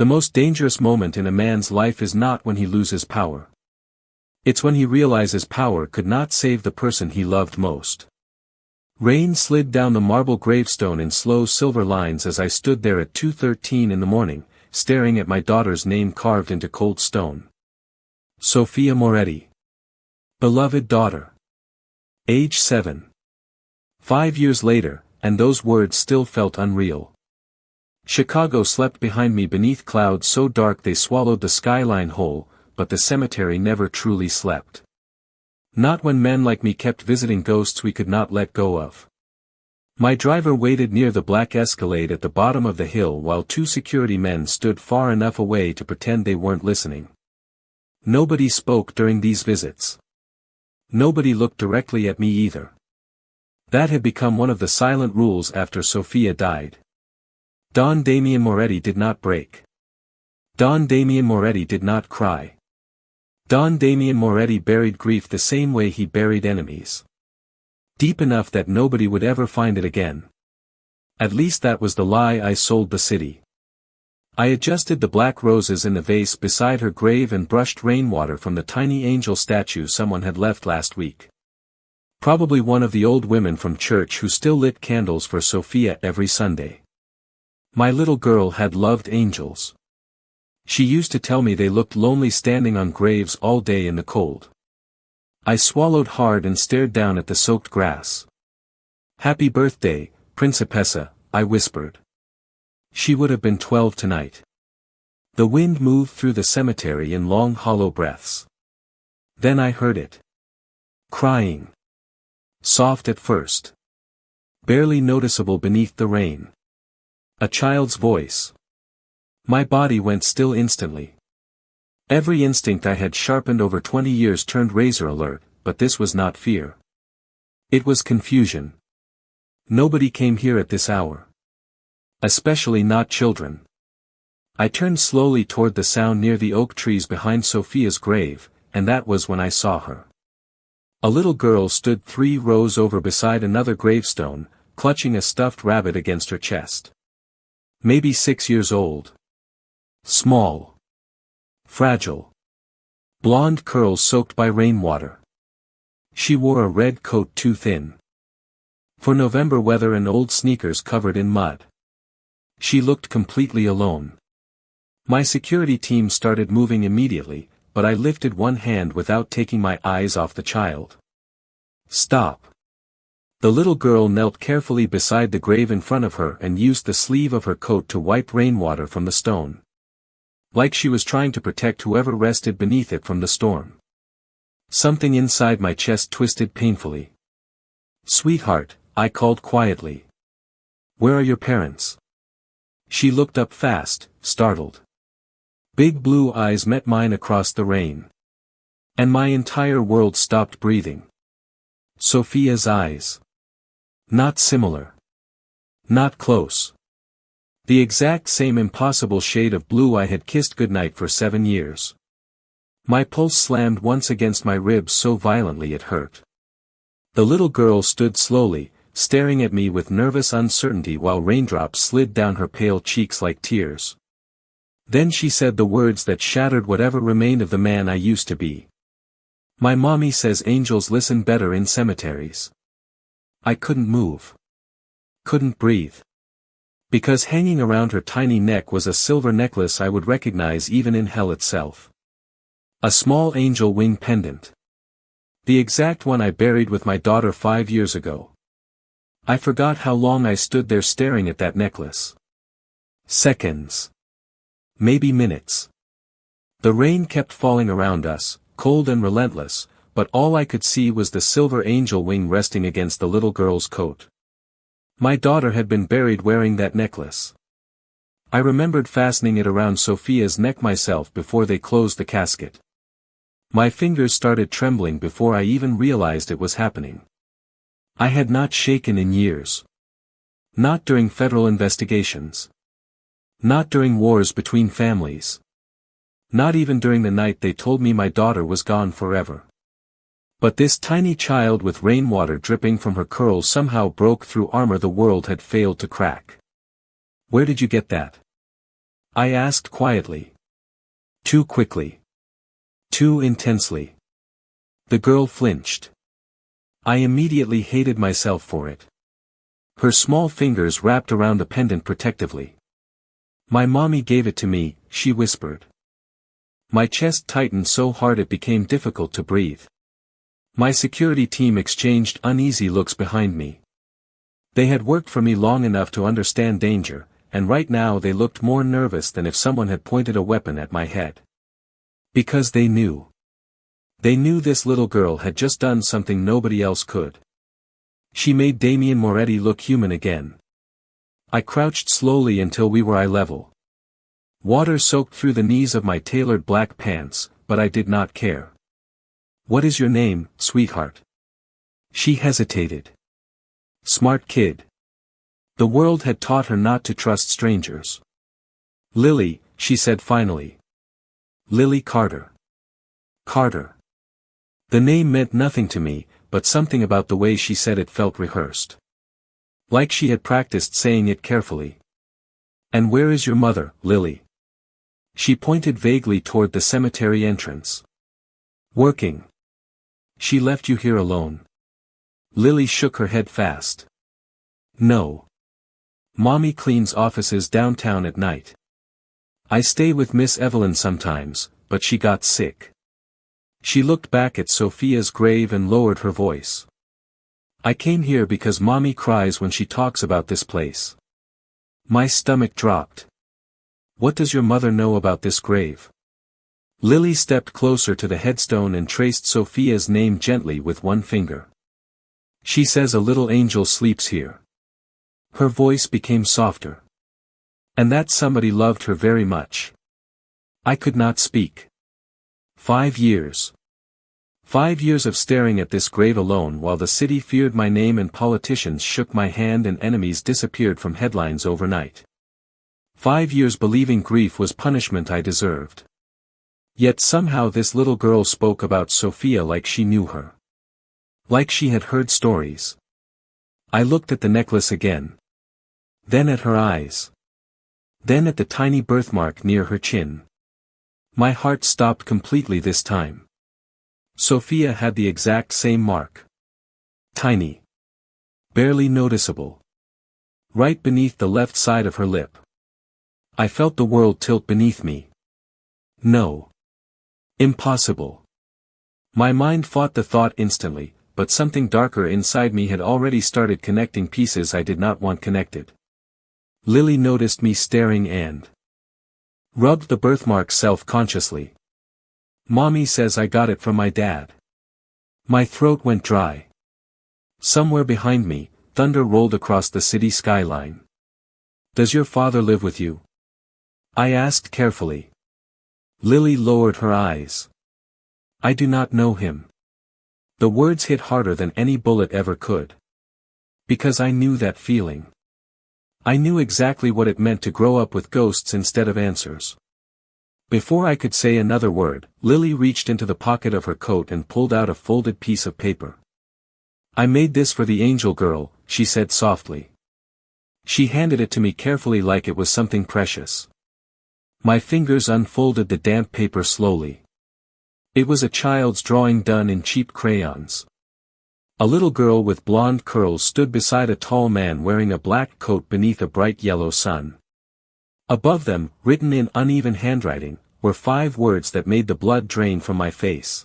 The most dangerous moment in a man's life is not when he loses power. It's when he realizes power could not save the person he loved most. Rain slid down the marble gravestone in slow silver lines as I stood there at 2:13 in the morning, staring at my daughter's name carved into cold stone. Sofia Moretti. Beloved daughter. Age 7. 5 years later, and those words still felt unreal. Chicago slept behind me beneath clouds so dark they swallowed the skyline whole, but the cemetery never truly slept. Not when men like me kept visiting ghosts we could not let go of. My driver waited near the black Escalade at the bottom of the hill while 2 security men stood far enough away to pretend they weren't listening. Nobody spoke during these visits. Nobody looked directly at me either. That had become one of the silent rules after Sofia died. Don Damian Moretti did not break. Don Damian Moretti did not cry. Don Damian Moretti buried grief the same way he buried enemies. Deep enough that nobody would ever find it again. At least that was the lie I sold the city. I adjusted the black roses in the vase beside her grave and brushed rainwater from the tiny angel statue someone had left last week. Probably one of the old women from church who still lit candles for Sofia every Sunday. My little girl had loved angels. She used to tell me they looked lonely standing on graves all day in the cold. I swallowed hard and stared down at the soaked grass. Happy birthday, Principessa, I whispered. She would have been 12 tonight. The wind moved through the cemetery in long hollow breaths. Then I heard it. Crying. Soft at first. Barely noticeable beneath the rain. A child's voice. My body went still instantly. Every instinct I had sharpened over 20 years turned razor alert, but this was not fear. It was confusion. Nobody came here at this hour. Especially not children. I turned slowly toward the sound near the oak trees behind Sofia's grave, and that was when I saw her. A little girl stood 3 rows over beside another gravestone, clutching a stuffed rabbit against her chest. Maybe 6 years old. Small. Fragile. Blonde curls soaked by rainwater. She wore a red coat too thin for November weather and old sneakers covered in mud. She looked completely alone. My security team started moving immediately, but I lifted one hand without taking my eyes off the child. Stop. The little girl knelt carefully beside the grave in front of her and used the sleeve of her coat to wipe rainwater from the stone. Like she was trying to protect whoever rested beneath it from the storm. Something inside my chest twisted painfully. Sweetheart, I called quietly. Where are your parents? She looked up fast, startled. Big blue eyes met mine across the rain. And my entire world stopped breathing. Sofia's eyes. Not similar. Not close. The exact same impossible shade of blue I had kissed goodnight for 7 years. My pulse slammed once against my ribs so violently it hurt. The little girl stood slowly, staring at me with nervous uncertainty while raindrops slid down her pale cheeks like tears. Then she said the words that shattered whatever remained of the man I used to be. My mommy says angels listen better in cemeteries. I couldn't move. Couldn't breathe. Because hanging around her tiny neck was a silver necklace I would recognize even in hell itself. A small angel wing pendant. The exact one I buried with my daughter 5 years ago. I forgot how long I stood there staring at that necklace. Seconds. Maybe minutes. The rain kept falling around us, cold and relentless, but all I could see was the silver angel wing resting against the little girl's coat. My daughter had been buried wearing that necklace. I remembered fastening it around Sofia's neck myself before they closed the casket. My fingers started trembling before I even realized it was happening. I had not shaken in years. Not during federal investigations. Not during wars between families. Not even during the night they told me my daughter was gone forever. But this tiny child with rainwater dripping from her curls somehow broke through armor the world had failed to crack. Where did you get that? I asked quietly. Too quickly. Too intensely. The girl flinched. I immediately hated myself for it. Her small fingers wrapped around the pendant protectively. My mommy gave it to me, she whispered. My chest tightened so hard it became difficult to breathe. My security team exchanged uneasy looks behind me. They had worked for me long enough to understand danger, and right now they looked more nervous than if someone had pointed a weapon at my head. Because they knew. They knew this little girl had just done something nobody else could. She made Damien Moretti look human again. I crouched slowly until we were eye level. Water soaked through the knees of my tailored black pants, but I did not care. What is your name, sweetheart? She hesitated. Smart kid. The world had taught her not to trust strangers. Lily, she said finally. Lily Carter. Carter. The name meant nothing to me, but something about the way she said it felt rehearsed. Like she had practiced saying it carefully. And where is your mother, Lily? She pointed vaguely toward the cemetery entrance. Working. She left you here alone. Lily shook her head fast. No. Mommy cleans offices downtown at night. I stay with Miss Evelyn sometimes, but she got sick. She looked back at Sophia's grave and lowered her voice. I came here because Mommy cries when she talks about this place. My stomach dropped. What does your mother know about this grave? Lily stepped closer to the headstone and traced Sophia's name gently with one finger. She says a little angel sleeps here. Her voice became softer. And that somebody loved her very much. I could not speak. 5 years. 5 years of staring at this grave alone while the city feared my name and politicians shook my hand and enemies disappeared from headlines overnight. 5 years believing grief was punishment I deserved. Yet somehow this little girl spoke about Sophia like she knew her. Like she had heard stories. I looked at the necklace again. Then at her eyes. Then at the tiny birthmark near her chin. My heart stopped completely this time. Sophia had the exact same mark. Tiny. Barely noticeable. Right beneath the left side of her lip. I felt the world tilt beneath me. No. Impossible. My mind fought the thought instantly, but something darker inside me had already started connecting pieces I did not want connected. Lily noticed me staring and rubbed the birthmark self-consciously. Mommy says I got it from my dad. My throat went dry. Somewhere behind me, thunder rolled across the city skyline. Does your father live with you? I asked carefully. Lily lowered her eyes. I do not know him. The words hit harder than any bullet ever could. Because I knew that feeling. I knew exactly what it meant to grow up with ghosts instead of answers. Before I could say another word, Lily reached into the pocket of her coat and pulled out a folded piece of paper. I made this for the angel girl, she said softly. She handed it to me carefully like it was something precious. My fingers unfolded the damp paper slowly. It was a child's drawing done in cheap crayons. A little girl with blonde curls stood beside a tall man wearing a black coat beneath a bright yellow sun. Above them, written in uneven handwriting, were 5 words that made the blood drain from my face.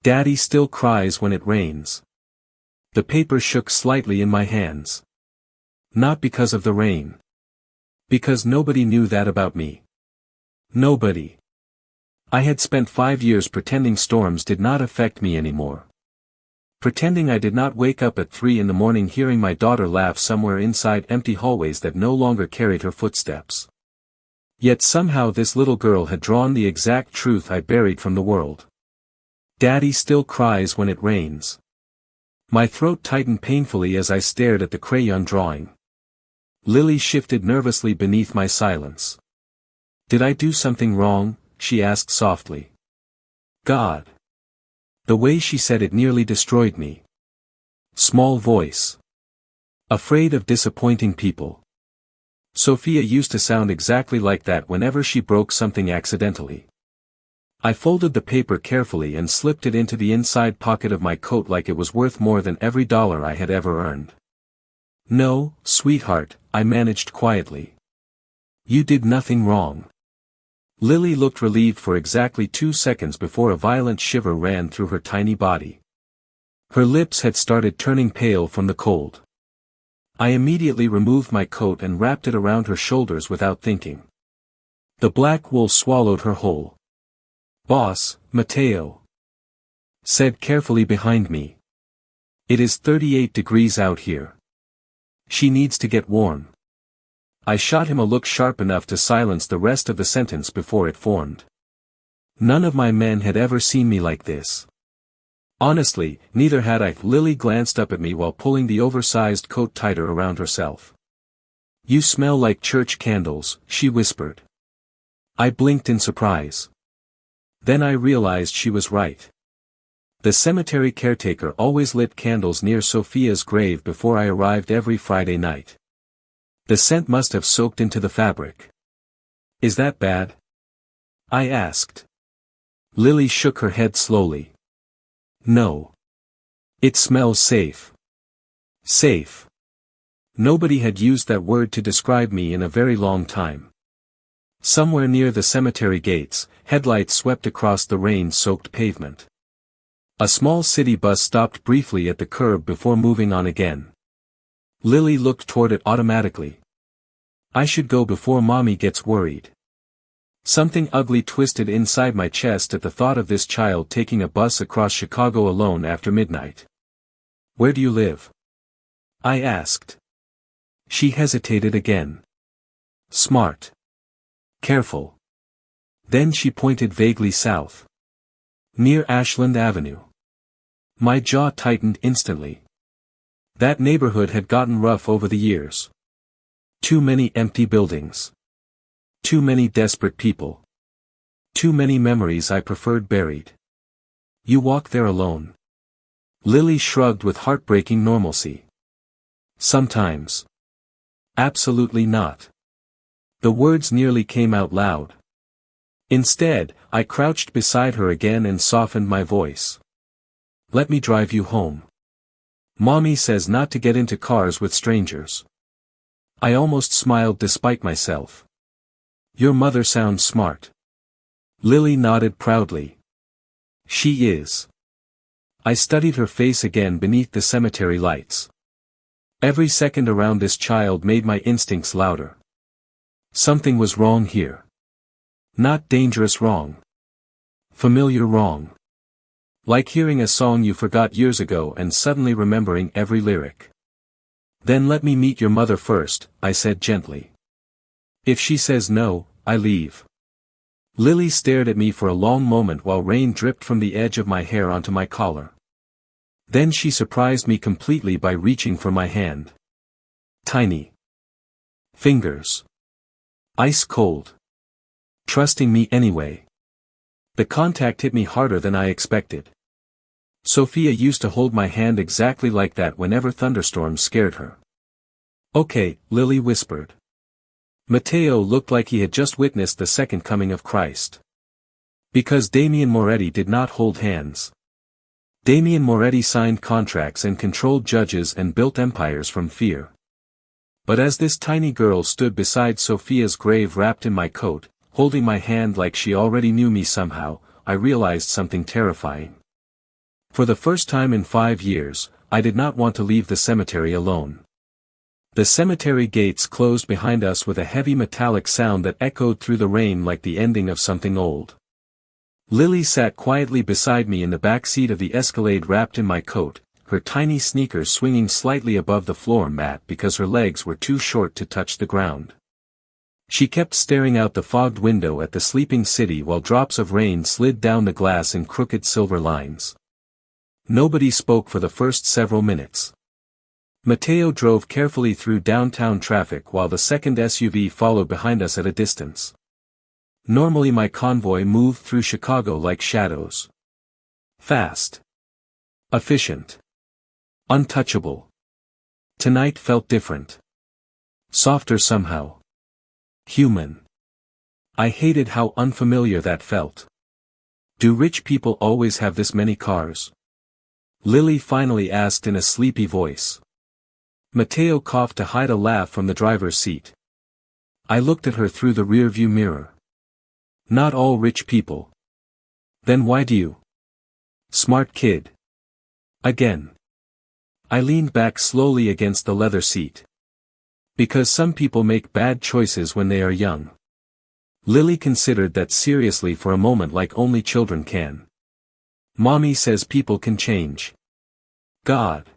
Daddy still cries when it rains. The paper shook slightly in my hands. Not because of the rain. Because nobody knew that about me. Nobody. I had spent 5 years pretending storms did not affect me anymore. Pretending I did not wake up at 3 in the morning hearing my daughter laugh somewhere inside empty hallways that no longer carried her footsteps. Yet somehow this little girl had drawn the exact truth I buried from the world. Daddy still cries when it rains. My throat tightened painfully as I stared at the crayon drawing. Lily shifted nervously beneath my silence. Did I do something wrong? She asked softly. God. The way she said it nearly destroyed me. Small voice. Afraid of disappointing people. Sophia used to sound exactly like that whenever she broke something accidentally. I folded the paper carefully and slipped it into the inside pocket of my coat like it was worth more than every dollar I had ever earned. "No, sweetheart," I managed quietly. "You did nothing wrong." Lily looked relieved for exactly 2 seconds before a violent shiver ran through her tiny body. Her lips had started turning pale from the cold. I immediately removed my coat and wrapped it around her shoulders without thinking. The black wool swallowed her whole. "Boss, Mateo," said carefully behind me. "It is 38 degrees out here. She needs to get warm." I shot him a look sharp enough to silence the rest of the sentence before it formed. None of my men had ever seen me like this. Honestly, neither had I. Lily glanced up at me while pulling the oversized coat tighter around herself. "You smell like church candles," she whispered. I blinked in surprise. Then I realized she was right. The cemetery caretaker always lit candles near Sophia's grave before I arrived every Friday night. The scent must have soaked into the fabric. "Is that bad?" I asked. Lily shook her head slowly. "No. It smells safe." Safe. Nobody had used that word to describe me in a very long time. Somewhere near the cemetery gates, headlights swept across the rain-soaked pavement. A small city bus stopped briefly at the curb before moving on again. Lily looked toward it automatically. "I should go before Mommy gets worried." Something ugly twisted inside my chest at the thought of this child taking a bus across Chicago alone after midnight. "Where do you live?" I asked. She hesitated again. "Smart. Careful." Then she pointed vaguely south. "Near Ashland Avenue." My jaw tightened instantly. That neighborhood had gotten rough over the years. Too many empty buildings. Too many desperate people. Too many memories I preferred buried. "You walk there alone?" Lily shrugged with heartbreaking normalcy. "Sometimes." "Absolutely not." The words nearly came out loud. Instead, I crouched beside her again and softened my voice. "Let me drive you home. Mommy says not to get into cars with strangers." I almost smiled despite myself. "Your mother sounds smart." Lily nodded proudly. "She is." I studied her face again beneath the cemetery lights. Every second around this child made my instincts louder. Something was wrong here. Not dangerous wrong. Familiar wrong. Like hearing a song you forgot years ago and suddenly remembering every lyric. "Then let me meet your mother first," I said gently. "If she says no, I leave." Lily stared at me for a long moment while rain dripped from the edge of my hair onto my collar. Then she surprised me completely by reaching for my hand. Tiny fingers. Ice cold. Trusting me anyway. The contact hit me harder than I expected. Sophia used to hold my hand exactly like that whenever thunderstorms scared her. "Okay," Lily whispered. Mateo looked like he had just witnessed the second coming of Christ. Because Damian Moretti did not hold hands. Damian Moretti signed contracts and controlled judges and built empires from fear. But as this tiny girl stood beside Sophia's grave wrapped in my coat, holding my hand like she already knew me somehow, I realized something terrifying. For the first time in 5 years, I did not want to leave the cemetery alone. The cemetery gates closed behind us with a heavy metallic sound that echoed through the rain like the ending of something old. Lily sat quietly beside me in the back seat of the Escalade wrapped in my coat, her tiny sneakers swinging slightly above the floor mat because her legs were too short to touch the ground. She kept staring out the fogged window at the sleeping city while drops of rain slid down the glass in crooked silver lines. Nobody spoke for the first several minutes. Mateo drove carefully through downtown traffic while the second SUV followed behind us at a distance. Normally my convoy moved through Chicago like shadows. Fast. Efficient. Untouchable. Tonight felt different. Softer somehow. Human. I hated how unfamiliar that felt. Do rich people always have this many cars? Lily finally asked in a sleepy voice. Mateo coughed to hide a laugh from the driver's seat. I looked at her through the rearview mirror. Not all rich people. Then why do you? Smart kid. Again. I leaned back slowly against the leather seat. Because some people make bad choices when they are young. Lily considered that seriously for a moment, like only children can. Mommy says people can change. God.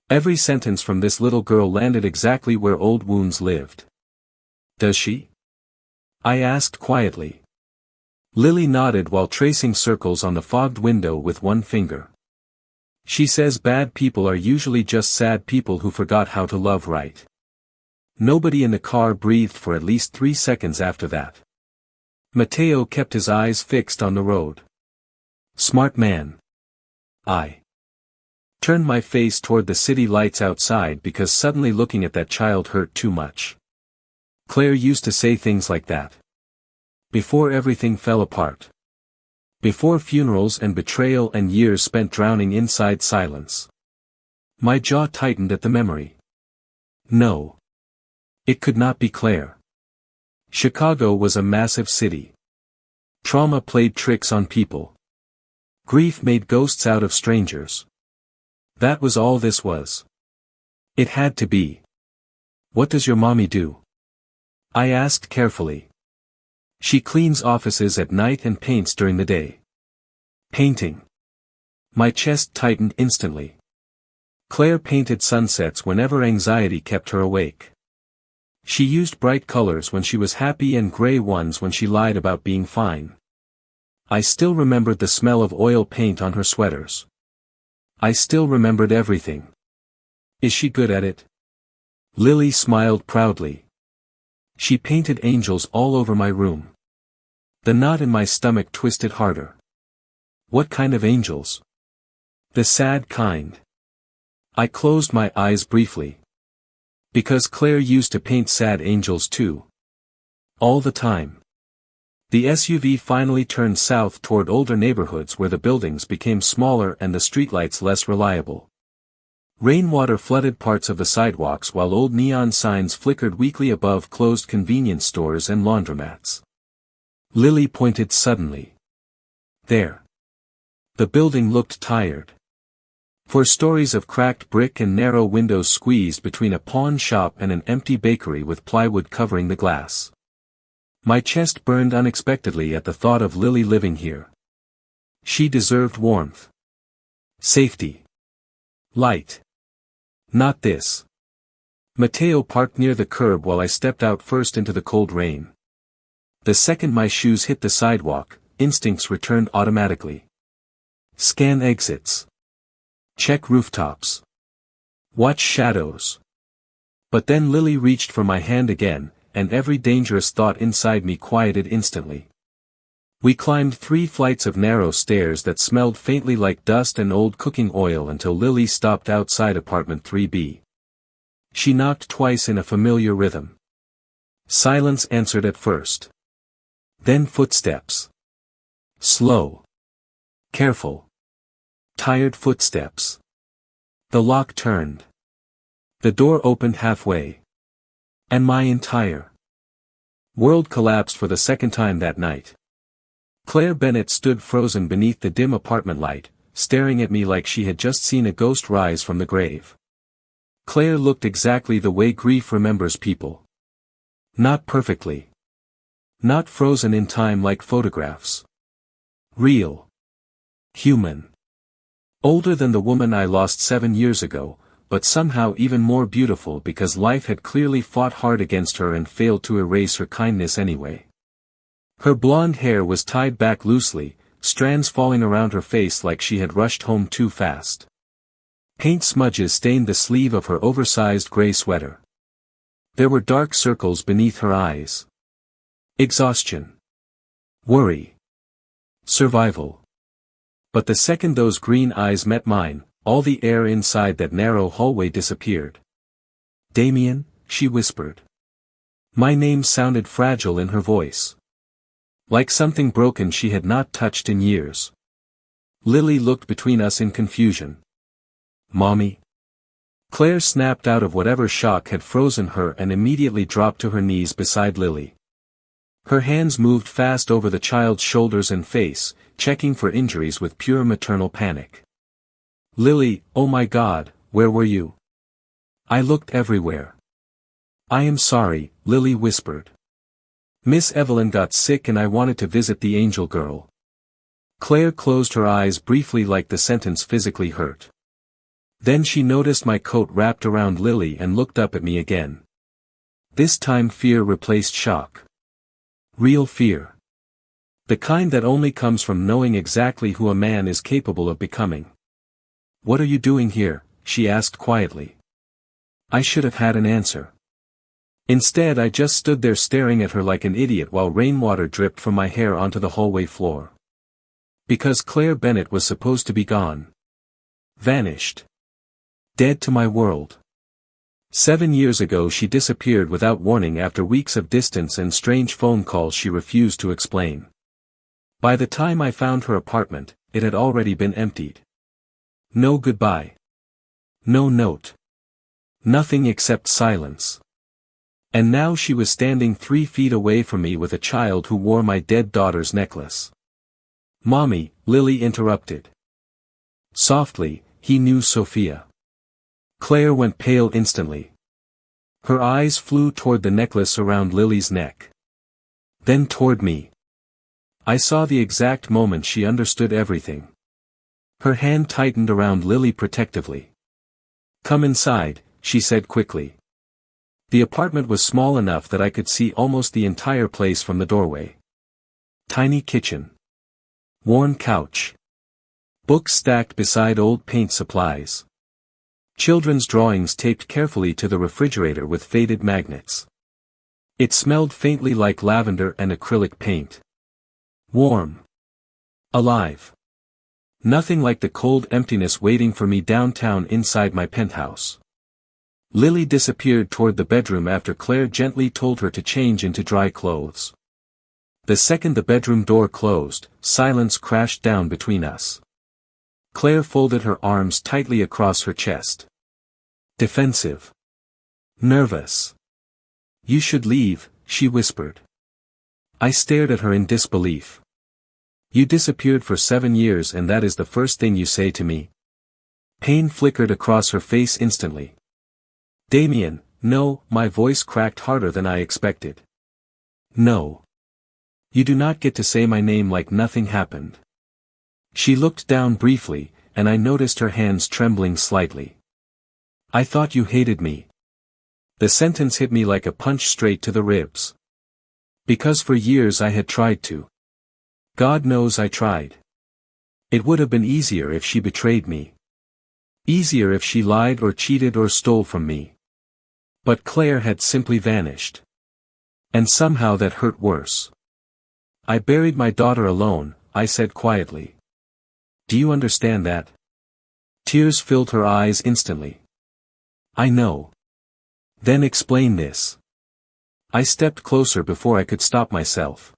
Every sentence from this little girl landed exactly where old wounds lived. Does she? I asked quietly. Lily nodded while tracing circles on the fogged window with one finger. She says bad people are usually just sad people who forgot how to love right. Nobody in the car breathed for at least 3 seconds after that. Mateo kept his eyes fixed on the road. Smart man. I turned my face toward the city lights outside because suddenly looking at that child hurt too much. Claire used to say things like that. Before everything fell apart. Before funerals and betrayal and years spent drowning inside silence. My jaw tightened at the memory. No. It could not be Claire. Chicago was a massive city. Trauma played tricks on people. Grief made ghosts out of strangers. That was all this was. It had to be. What does your mommy do? I asked carefully. She cleans offices at night and paints during the day. Painting. My chest tightened instantly. Claire painted sunsets whenever anxiety kept her awake. She used bright colors when she was happy and gray ones when she lied about being fine. I still remembered the smell of oil paint on her sweaters. I still remembered everything. Is she good at it? Lily smiled proudly. She painted angels all over my room. The knot in my stomach twisted harder. What kind of angels? The sad kind. I closed my eyes briefly. Because Claire used to paint sad angels too. All the time. The SUV finally turned south toward older neighborhoods where the buildings became smaller and the streetlights less reliable. Rainwater flooded parts of the sidewalks while old neon signs flickered weakly above closed convenience stores and laundromats. Lily pointed suddenly. There. The building looked tired. 4 stories of cracked brick and narrow windows squeezed between a pawn shop and an empty bakery with plywood covering the glass. My chest burned unexpectedly at the thought of Lily living here. She deserved warmth. Safety. Light. Not this. Mateo parked near the curb while I stepped out first into the cold rain. The second my shoes hit the sidewalk, instincts returned automatically. Scan exits. Check rooftops. Watch shadows. But then Lily reached for my hand again, and every dangerous thought inside me quieted instantly. We climbed 3 flights of narrow stairs that smelled faintly like dust and old cooking oil until Lily stopped outside apartment 3B. She knocked twice in a familiar rhythm. Silence answered at first. Then footsteps. Slow. Careful. Tired footsteps. The lock turned. The door opened halfway. And my entire world collapsed for the second time that night. Claire Bennett stood frozen beneath the dim apartment light, staring at me like she had just seen a ghost rise from the grave. Claire looked exactly the way grief remembers people. Not perfectly. Not frozen in time like photographs. Real. Human. Older than the woman I lost 7 years ago, but somehow even more beautiful because life had clearly fought hard against her and failed to erase her kindness anyway. Her blonde hair was tied back loosely, strands falling around her face like she had rushed home too fast. Paint smudges stained the sleeve of her oversized gray sweater. There were dark circles beneath her eyes. Exhaustion. Worry. Survival. But the second those green eyes met mine, all the air inside that narrow hallway disappeared. "Damien," she whispered. My name sounded fragile in her voice. Like something broken she had not touched in years. Lily looked between us in confusion. Mommy? Claire snapped out of whatever shock had frozen her and immediately dropped to her knees beside Lily. Her hands moved fast over the child's shoulders and face, checking for injuries with pure maternal panic. Lily, oh my God, where were you? I looked everywhere. I am sorry, Lily whispered. Miss Evelyn got sick and I wanted to visit the angel girl. Claire closed her eyes briefly like the sentence physically hurt. Then she noticed my coat wrapped around Lily and looked up at me again. This time fear replaced shock. Real fear. The kind that only comes from knowing exactly who a man is capable of becoming. What are you doing here? She asked quietly. I should have had an answer. Instead I just stood there staring at her like an idiot while rainwater dripped from my hair onto the hallway floor. Because Claire Bennett was supposed to be gone. Vanished. Dead to my world. 7 years ago she disappeared without warning after weeks of distance and strange phone calls she refused to explain. By the time I found her apartment, it had already been emptied. No goodbye. No note. Nothing except silence. And now she was standing 3 feet away from me with a child who wore my dead daughter's necklace. Mommy, Lily interrupted. Softly, he knew Sophia. Claire went pale instantly. Her eyes flew toward the necklace around Lily's neck. Then toward me. I saw the exact moment she understood everything. Her hand tightened around Lily protectively. Come inside, she said quickly. The apartment was small enough that I could see almost the entire place from the doorway. Tiny kitchen. Worn couch. Books stacked beside old paint supplies. Children's drawings taped carefully to the refrigerator with faded magnets. It smelled faintly like lavender and acrylic paint. Warm. Alive. Nothing like the cold emptiness waiting for me downtown inside my penthouse. Lily disappeared toward the bedroom after Claire gently told her to change into dry clothes. The second the bedroom door closed, silence crashed down between us. Claire folded her arms tightly across her chest. Defensive. Nervous. You should leave, she whispered. I stared at her in disbelief. You disappeared for 7 years and that is the first thing you say to me? Pain flickered across her face instantly. Damien, no, my voice cracked harder than I expected. No. You do not get to say my name like nothing happened. She looked down briefly, and I noticed her hands trembling slightly. I thought you hated me. The sentence hit me like a punch straight to the ribs. Because for years I had tried to. God knows I tried. It would have been easier if she betrayed me. Easier if she lied or cheated or stole from me. But Claire had simply vanished. And somehow that hurt worse. I buried my daughter alone, I said quietly. Do you understand that? Tears filled her eyes instantly. I know. Then explain this. I stepped closer before I could stop myself.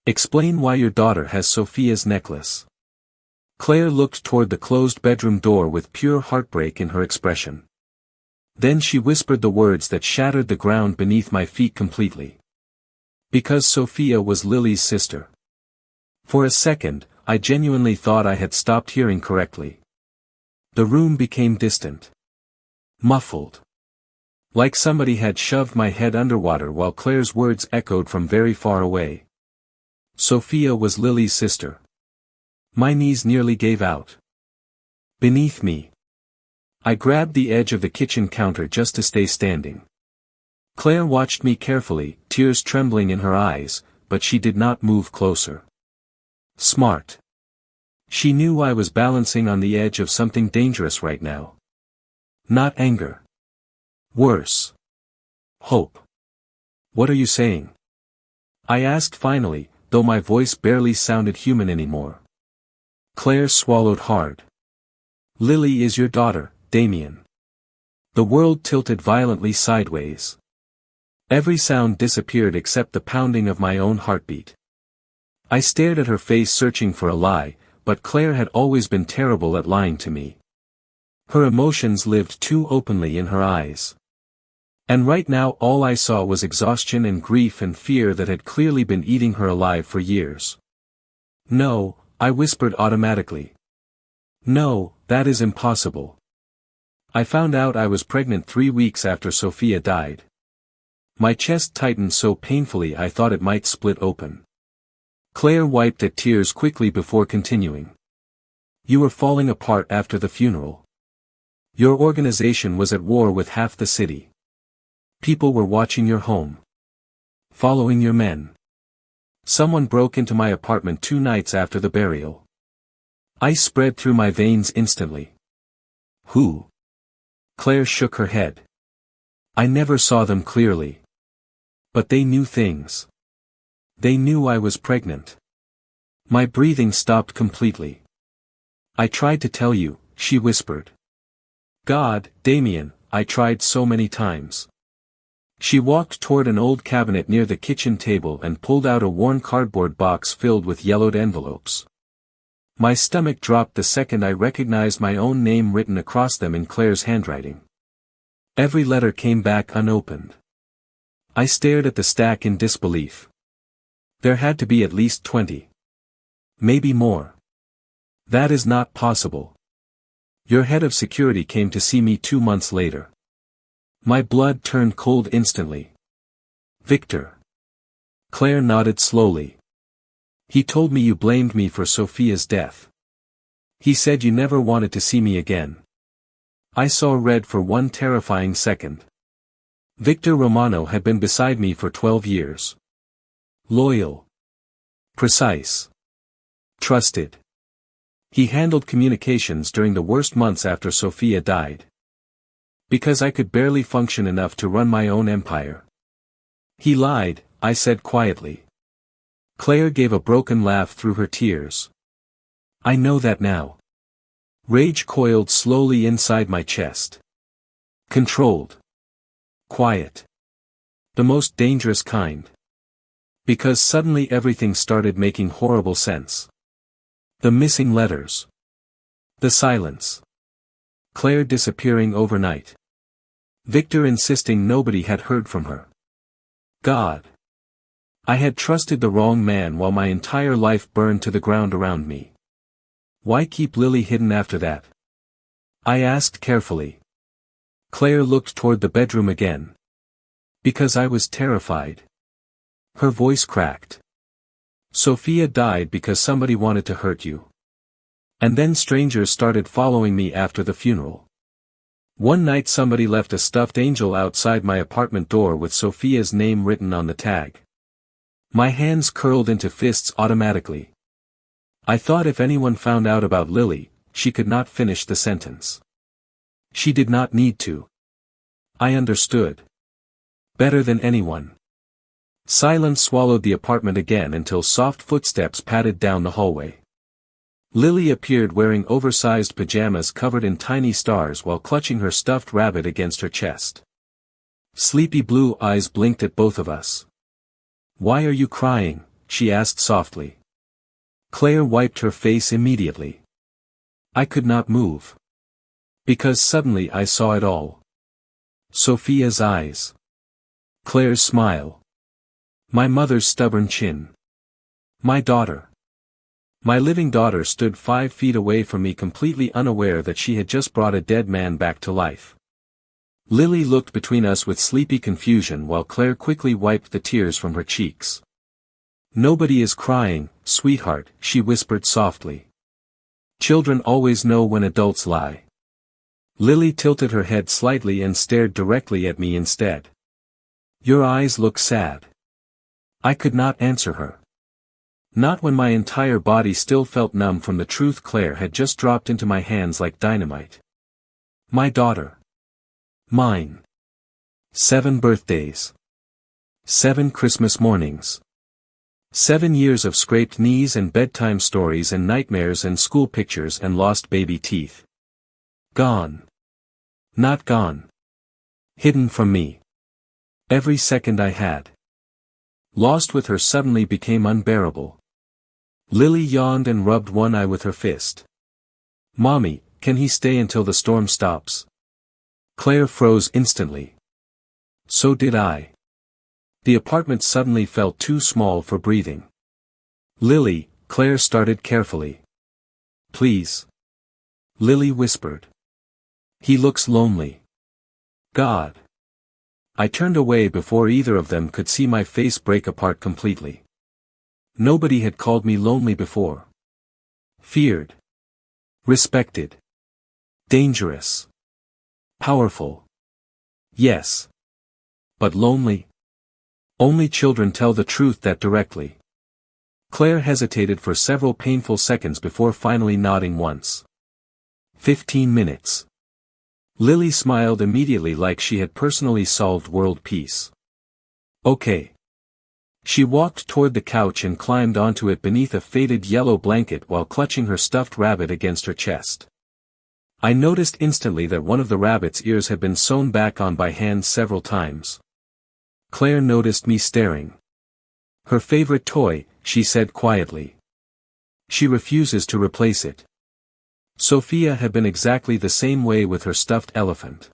Explain why your daughter has Sophia's necklace. Claire looked toward the closed bedroom door with pure heartbreak in her expression. Then she whispered the words that shattered the ground beneath my feet completely. Because Sophia was Lily's sister. For a second, I genuinely thought I had stopped hearing correctly. The room became distant. Muffled. Like somebody had shoved my head underwater while Claire's words echoed from very far away. Sophia was Lily's sister. My knees nearly gave out. Beneath me. I grabbed the edge of the kitchen counter just to stay standing. Claire watched me carefully, tears trembling in her eyes, but she did not move closer. Smart. She knew I was balancing on the edge of something dangerous right now. Not anger. Worse. Hope. What are you saying? I asked finally, though my voice barely sounded human anymore. Claire swallowed hard. Lily is your daughter, Damien. The world tilted violently sideways. Every sound disappeared except the pounding of my own heartbeat. I stared at her face searching for a lie, but Claire had always been terrible at lying to me. Her emotions lived too openly in her eyes. And right now all I saw was exhaustion and grief and fear that had clearly been eating her alive for years. No, I whispered automatically. No, that is impossible. I found out I was pregnant 3 weeks after Sophia died. My chest tightened so painfully I thought it might split open. Claire wiped at tears quickly before continuing. You were falling apart after the funeral. Your organization was at war with half the city. People were watching your home. Following your men. Someone broke into my apartment 2 nights after the burial. Ice spread through my veins instantly. Who? Claire shook her head. I never saw them clearly. But they knew things. They knew I was pregnant. My breathing stopped completely. I tried to tell you, she whispered. God, Damien, I tried so many times. She walked toward an old cabinet near the kitchen table and pulled out a worn cardboard box filled with yellowed envelopes. My stomach dropped the second I recognized my own name written across them in Claire's handwriting. Every letter came back unopened. I stared at the stack in disbelief. There had to be at least 20. Maybe more. That is not possible. Your head of security came to see me 2 months later. My blood turned cold instantly. Victor. Claire nodded slowly. He told me you blamed me for Sophia's death. He said you never wanted to see me again. I saw red for one terrifying second. Victor Romano had been beside me for 12 years. Loyal. Precise. Trusted. He handled communications during the worst months after Sophia died. Because I could barely function enough to run my own empire. He lied, I said quietly. Claire gave a broken laugh through her tears. I know that now. Rage coiled slowly inside my chest. Controlled. Quiet. The most dangerous kind. Because suddenly everything started making horrible sense. The missing letters. The silence. Claire disappearing overnight. Victor insisting nobody had heard from her. God. I had trusted the wrong man while my entire life burned to the ground around me. Why keep Lily hidden after that? I asked carefully. Claire looked toward the bedroom again. Because I was terrified. Her voice cracked. Sophia died because somebody wanted to hurt you. And then strangers started following me after the funeral. One night somebody left a stuffed angel outside my apartment door with Sophia's name written on the tag. My hands curled into fists automatically. I thought if anyone found out about Lily, she could not finish the sentence. She did not need to. I understood. Better than anyone. Silence swallowed the apartment again until soft footsteps padded down the hallway. Lily appeared wearing oversized pajamas covered in tiny stars while clutching her stuffed rabbit against her chest. Sleepy blue eyes blinked at both of us. Why are you crying? She asked softly. Claire wiped her face immediately. I could not move. Because suddenly I saw it all. Sophia's eyes. Claire's smile. My mother's stubborn chin. My daughter. My living daughter stood 5 feet away from me completely unaware that she had just brought a dead man back to life. Lily looked between us with sleepy confusion while Claire quickly wiped the tears from her cheeks. Nobody is crying, sweetheart, she whispered softly. Children always know when adults lie. Lily tilted her head slightly and stared directly at me instead. Your eyes look sad. I could not answer her. Not when my entire body still felt numb from the truth Claire had just dropped into my hands like dynamite. My daughter. Mine. 7 birthdays. 7 Christmas mornings. 7 years of scraped knees and bedtime stories and nightmares and school pictures and lost baby teeth. Gone. Not gone. Hidden from me. Every second I had lost with her suddenly became unbearable. Lily yawned and rubbed one eye with her fist. "Mommy, can he stay until the storm stops?" Claire froze instantly. So did I. The apartment suddenly felt too small for breathing. "Lily," Claire started carefully. "Please." Lily whispered. "He looks lonely." God. I turned away before either of them could see my face break apart completely. Nobody had called me lonely before. Feared. Respected. Dangerous. Powerful. Yes. But lonely? Only children tell the truth that directly. Claire hesitated for several painful seconds before finally nodding once. 15 minutes. Lily smiled immediately like she had personally solved world peace. Okay. She walked toward the couch and climbed onto it beneath a faded yellow blanket while clutching her stuffed rabbit against her chest. I noticed instantly that one of the rabbit's ears had been sewn back on by hand several times. Claire noticed me staring. "Her favorite toy," she said quietly. "She refuses to replace it." Sophia had been exactly the same way with her stuffed elephant.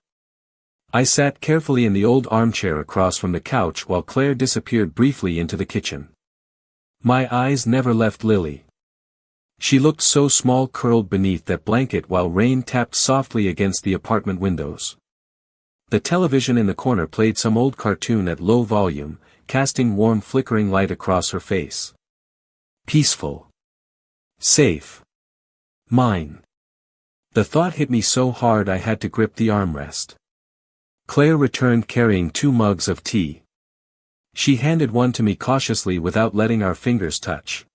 I sat carefully in the old armchair across from the couch while Claire disappeared briefly into the kitchen. My eyes never left Lily. She looked so small curled beneath that blanket while rain tapped softly against the apartment windows. The television in the corner played some old cartoon at low volume, casting warm flickering light across her face. Peaceful. Safe. Mine. The thought hit me so hard I had to grip the armrest. Claire returned carrying 2 mugs of tea. She handed one to me cautiously without letting our fingers touch.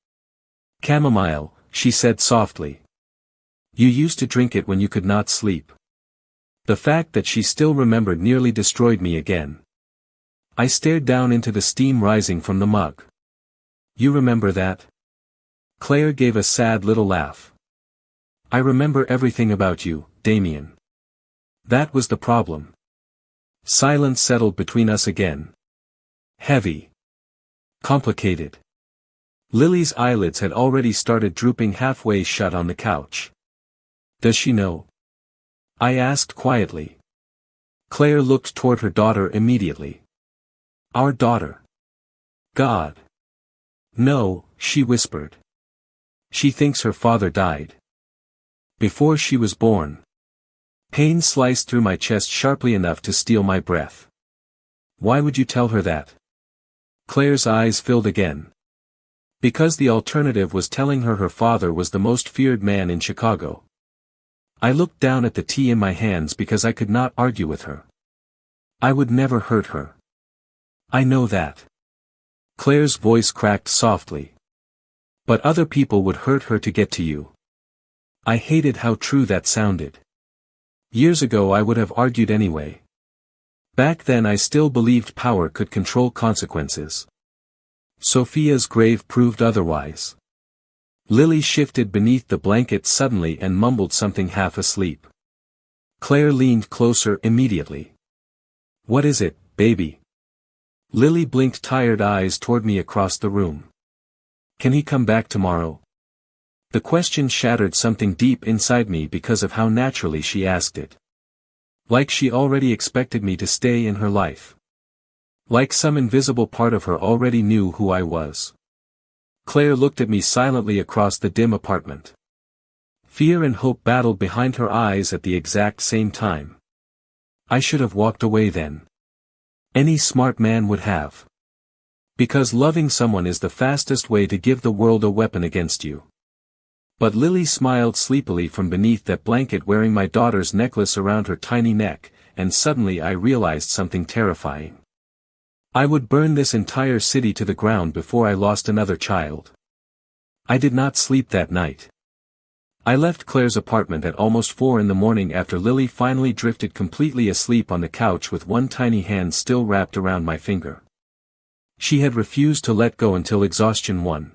"Chamomile," she said softly. "You used to drink it when you could not sleep." The fact that she still remembered nearly destroyed me again. I stared down into the steam rising from the mug. "You remember that?" Claire gave a sad little laugh. "I remember everything about you, Damien." That was the problem. Silence settled between us again. Heavy. Complicated. Lily's eyelids had already started drooping halfway shut on the couch. "Does she know?" I asked quietly. Claire looked toward her daughter immediately. "Our daughter." God. "No," she whispered. "She thinks her father died before she was born." Pain sliced through my chest sharply enough to steal my breath. "Why would you tell her that?" Claire's eyes filled again. "Because the alternative was telling her her father was the most feared man in Chicago." I looked down at the tea in my hands because I could not argue with her. "I would never hurt her." "I know that." Claire's voice cracked softly. "But other people would hurt her to get to you." I hated how true that sounded. Years ago I would have argued anyway. Back then I still believed power could control consequences. Sophia's grave proved otherwise. Lily shifted beneath the blanket suddenly and mumbled something half asleep. Claire leaned closer immediately. "What is it, baby?" Lily blinked tired eyes toward me across the room. "Can he come back tomorrow?" The question shattered something deep inside me because of how naturally she asked it. Like she already expected me to stay in her life. Like some invisible part of her already knew who I was. Claire looked at me silently across the dim apartment. Fear and hope battled behind her eyes at the exact same time. I should have walked away then. Any smart man would have. Because loving someone is the fastest way to give the world a weapon against you. But Lily smiled sleepily from beneath that blanket wearing my daughter's necklace around her tiny neck, and suddenly I realized something terrifying. I would burn this entire city to the ground before I lost another child. I did not sleep that night. I left Claire's apartment at almost 4 in the morning after Lily finally drifted completely asleep on the couch with one tiny hand still wrapped around my finger. She had refused to let go until exhaustion won.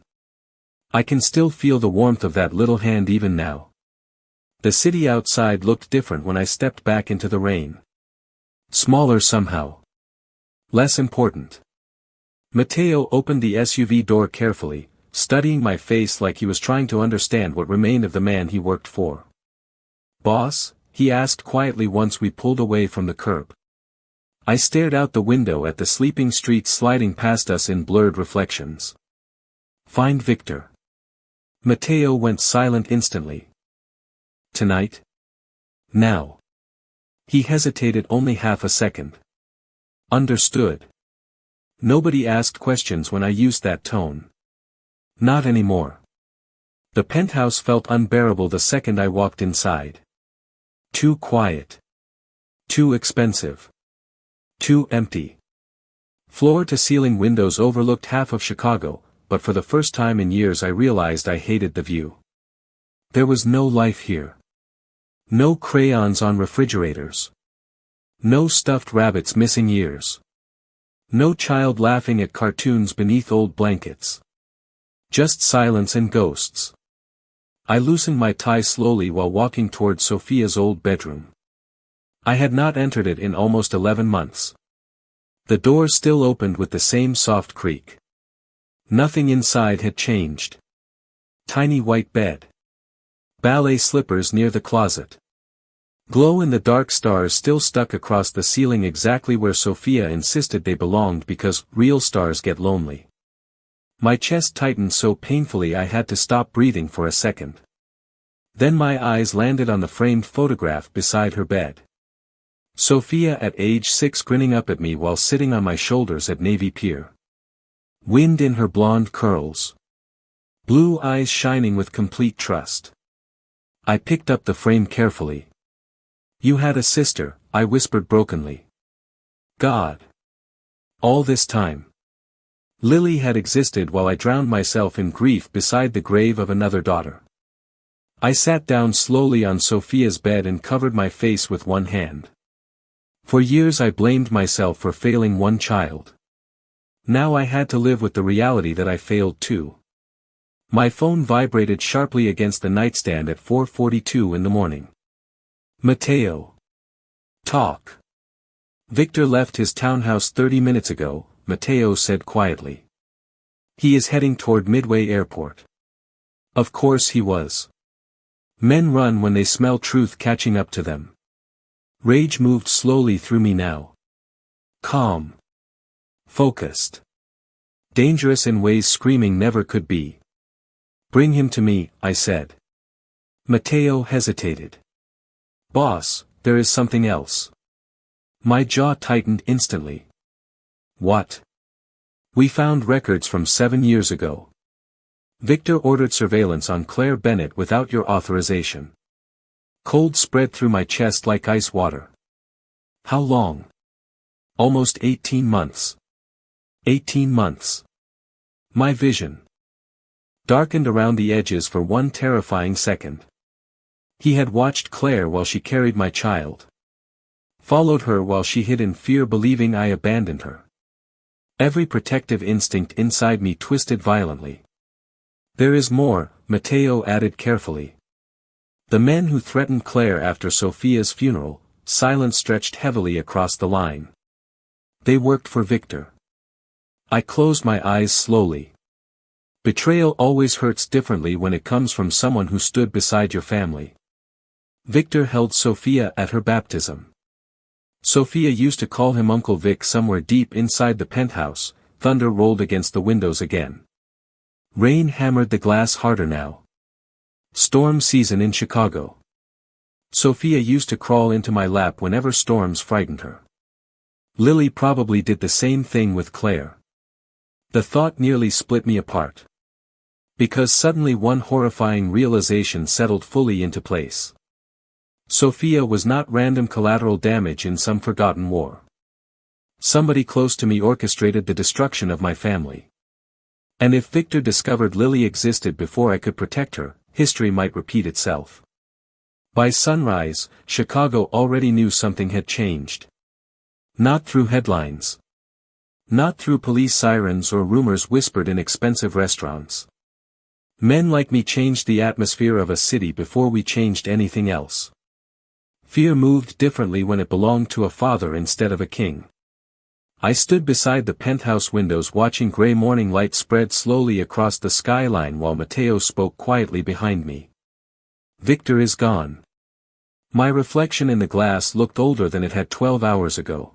I can still feel the warmth of that little hand even now. The city outside looked different when I stepped back into the rain. Smaller somehow. Less important. Mateo opened the SUV door carefully, studying my face like he was trying to understand what remained of the man he worked for. "Boss?" he asked quietly once we pulled away from the curb. I stared out the window at the sleeping street sliding past us in blurred reflections. "Find Victor." Mateo went silent instantly. "Tonight? Now?" He hesitated only half a second. "Understood." Nobody asked questions when I used that tone. Not anymore. The penthouse felt unbearable the second I walked inside. Too quiet. Too expensive. Too empty. Floor-to-ceiling windows overlooked half of Chicago, but for the first time in years I realized I hated the view. There was no life here. No crayons on refrigerators. No stuffed rabbits missing ears. No child laughing at cartoons beneath old blankets. Just silence and ghosts. I loosened my tie slowly while walking toward Sophia's old bedroom. I had not entered it in almost 11 months. The door still opened with the same soft creak. Nothing inside had changed. Tiny white bed. Ballet slippers near the closet. Glow-in-the-dark stars still stuck across the ceiling exactly where Sophia insisted they belonged because real stars get lonely. My chest tightened so painfully I had to stop breathing for a second. Then my eyes landed on the framed photograph beside her bed. Sophia at age 6 grinning up at me while sitting on my shoulders at Navy Pier. Wind in her blonde curls. Blue eyes shining with complete trust. I picked up the frame carefully. "You had a sister," I whispered brokenly. "God. All this time. Lily had existed while I drowned myself in grief beside the grave of another daughter." I sat down slowly on Sophia's bed and covered my face with one hand. For years I blamed myself for failing one child. Now I had to live with the reality that I failed too. My phone vibrated sharply against the nightstand at 4:42 in the morning. "Mateo. Talk." "Victor left his townhouse 30 minutes ago," Mateo said quietly. "He is heading toward Midway Airport." Of course he was. Men run when they smell truth catching up to them. Rage moved slowly through me now. Calm. Focused. Dangerous in ways screaming never could be. "Bring him to me," I said. Mateo hesitated. "Boss, there is something else." My jaw tightened instantly. "What?" "We found records from 7 years ago. Victor ordered surveillance on Claire Bennett without your authorization." Cold spread through my chest like ice water. "How long?" "Almost 18 months. 18 months. My vision darkened around the edges for one terrifying second. He had watched Claire while she carried my child. Followed her while she hid in fear believing I abandoned her. Every protective instinct inside me twisted violently. "There is more," Mateo added carefully. "The men who threatened Claire after Sophia's funeral," silence stretched heavily across the line. "They worked for Victor." I closed my eyes slowly. Betrayal always hurts differently when it comes from someone who stood beside your family. Victor held Sophia at her baptism. Sophia used to call him Uncle Vic. Somewhere deep inside the penthouse, thunder rolled against the windows again. Rain hammered the glass harder now. Storm season in Chicago. Sophia used to crawl into my lap whenever storms frightened her. Lily probably did the same thing with Claire. The thought nearly split me apart. Because suddenly one horrifying realization settled fully into place. Sophia was not random collateral damage in some forgotten war. Somebody close to me orchestrated the destruction of my family. And if Victor discovered Lily existed before I could protect her, history might repeat itself. By sunrise, Chicago already knew something had changed. Not through headlines. Not through police sirens or rumors whispered in expensive restaurants. Men like me changed the atmosphere of a city before we changed anything else. Fear moved differently when it belonged to a father instead of a king. I stood beside the penthouse windows watching gray morning light spread slowly across the skyline while Mateo spoke quietly behind me. Victor is gone. My reflection in the glass looked older than it had 12 hours ago.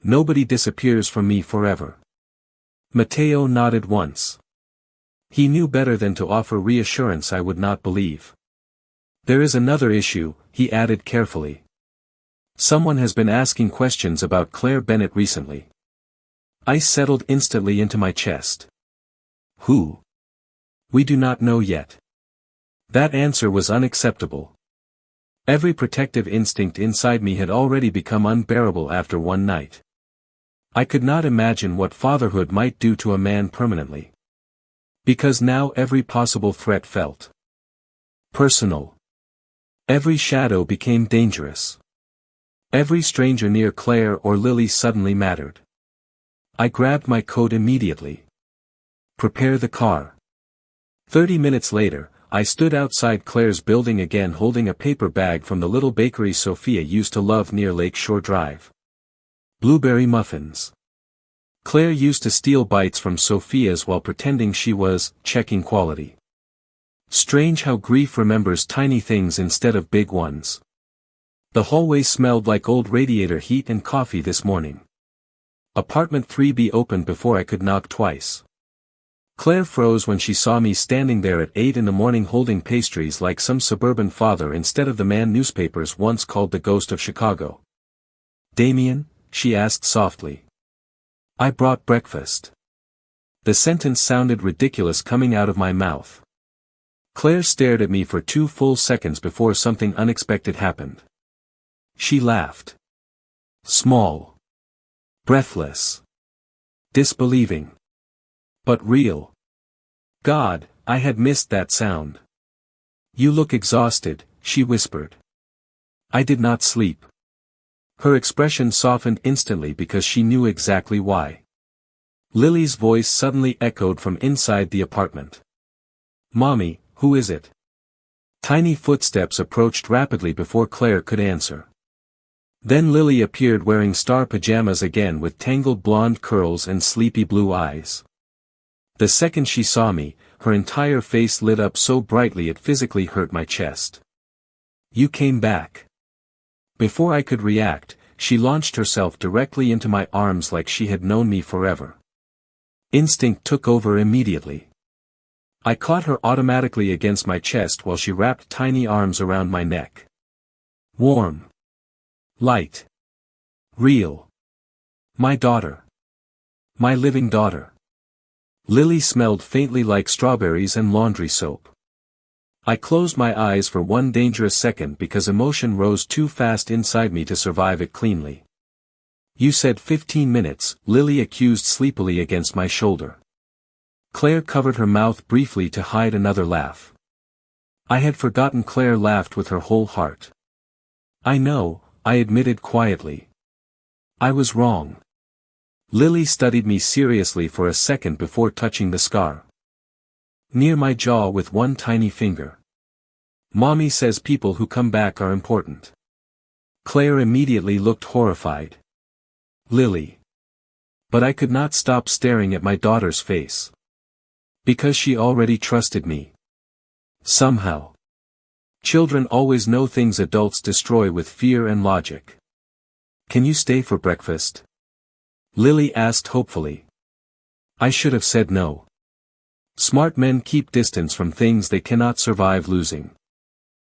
Nobody disappears from me forever. Mateo nodded once. He knew better than to offer reassurance I would not believe. There is another issue, he added carefully. Someone has been asking questions about Claire Bennett recently. Ice settled instantly into my chest. Who? We do not know yet. That answer was unacceptable. Every protective instinct inside me had already become unbearable after one night. I could not imagine what fatherhood might do to a man permanently. Because now every possible threat felt personal. Every shadow became dangerous. Every stranger near Claire or Lily suddenly mattered. I grabbed my coat immediately. Prepare the car. 30 minutes later, I stood outside Claire's building again holding a paper bag from the little bakery Sophia used to love near Lake Shore Drive. Blueberry muffins. Claire used to steal bites from Sophia's while pretending she was checking quality. Strange how grief remembers tiny things instead of big ones. The hallway smelled like old radiator heat and coffee this morning. Apartment 3B opened before I could knock twice. Claire froze when she saw me standing there at 8 in the morning holding pastries like some suburban father instead of the man newspapers once called the ghost of Chicago. Damien? She asked softly. I brought breakfast. The sentence sounded ridiculous coming out of my mouth. Claire stared at me for 2 full seconds before something unexpected happened. She laughed. Small. Breathless. Disbelieving. But real. God, I had missed that sound. You look exhausted, she whispered. I did not sleep. Her expression softened instantly because she knew exactly why. Lily's voice suddenly echoed from inside the apartment. Mommy, who is it? Tiny footsteps approached rapidly before Claire could answer. Then Lily appeared wearing star pajamas again with tangled blonde curls and sleepy blue eyes. The second she saw me, her entire face lit up so brightly it physically hurt my chest. You came back. Before I could react, she launched herself directly into my arms like she had known me forever. Instinct took over immediately. I caught her automatically against my chest while she wrapped tiny arms around my neck. Warm. Light. Real. My daughter. My living daughter. Lily smelled faintly like strawberries and laundry soap. I closed my eyes for one dangerous second because emotion rose too fast inside me to survive it cleanly. You said 15 minutes, Lily accused sleepily against my shoulder. Claire covered her mouth briefly to hide another laugh. I had forgotten Claire laughed with her whole heart. I know, I admitted quietly. I was wrong. Lily studied me seriously for a second before touching the scar near my jaw with one tiny finger. Mommy says people who come back are important. Claire immediately looked horrified. Lily. But I could not stop staring at my daughter's face. Because she already trusted me. Somehow. Children always know things adults destroy with fear and logic. Can you stay for breakfast? Lily asked hopefully. I should have said no. Smart men keep distance from things they cannot survive losing.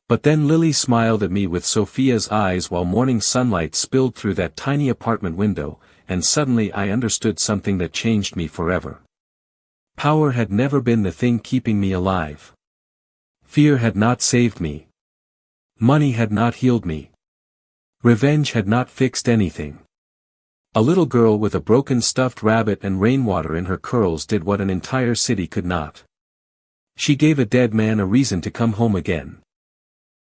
But then Lily smiled at me with Sophia's eyes while morning sunlight spilled through that tiny apartment window, and suddenly I understood something that changed me forever. Power had never been the thing keeping me alive. Fear had not saved me. Money had not healed me. Revenge had not fixed anything. A little girl with a broken stuffed rabbit and rainwater in her curls did what an entire city could not. She gave a dead man a reason to come home again.